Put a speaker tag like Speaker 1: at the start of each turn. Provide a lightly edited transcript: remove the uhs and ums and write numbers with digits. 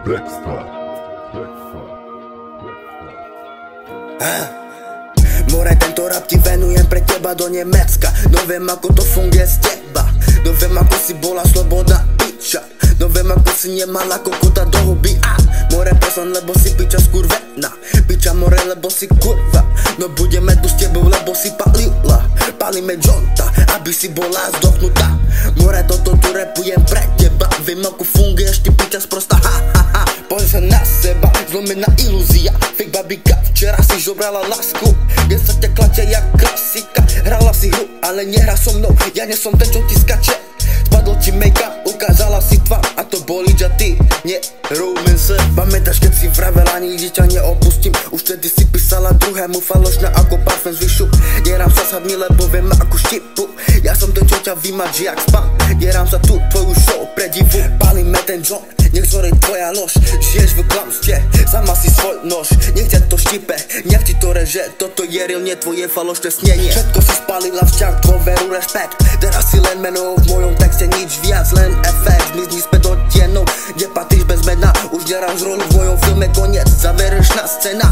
Speaker 1: More, tento rap ti venujem pre teba do Nemecka. No viem ako to funguje z teba. No viem ako si bola slobodná piča. No viem ako si nemala kokota do huby. More person, lebo si piča skurvená. Piča more, lebo si kurva. No budeme tu s tebou, lebo si palila. Palíme džonta, aby si bola zdochnutá. More, toto tu repujem pre teba. Viem ako funguješ, ty piča sprosta. Pozri sa na seba, zlomená ilúzia. Fake babika, včera si žobrala lásku. Dnes sa ťa klačia jak klasika. Hrala si hru, ale nehra so mnou. Ja nie som ten, čo ti skače. Spadol ti make-up, ukázala si tvár. A to bolí, že ty nerúmen sa. Pamätáš, keď si vravela, nikdy ťa neopustím. Už tedy si písala druhému falošne ako parfém z vyšu. Derám sa sadmi, lebo viem ako štipu. Ja som ten, čo ťa vymaží jak spam. Derám sa tu tvoju show pre divu. Palíme ten joint, nech zhorí tvoja lož. Žiješ v klamstie, sama si svoj nož. Nech ťa to štipe, nech ti to reže. Toto je real, nie tvoje falošné snenie. Všetko si spalila, vzťah, dôveru, rešpekt. Teraz si len meno, v mojom texte nič viac, len efekt. Zmizni späť do tienov, kde patríš bez mena. Už neráš rolu v mojom filme, koniec, záverečná scéna.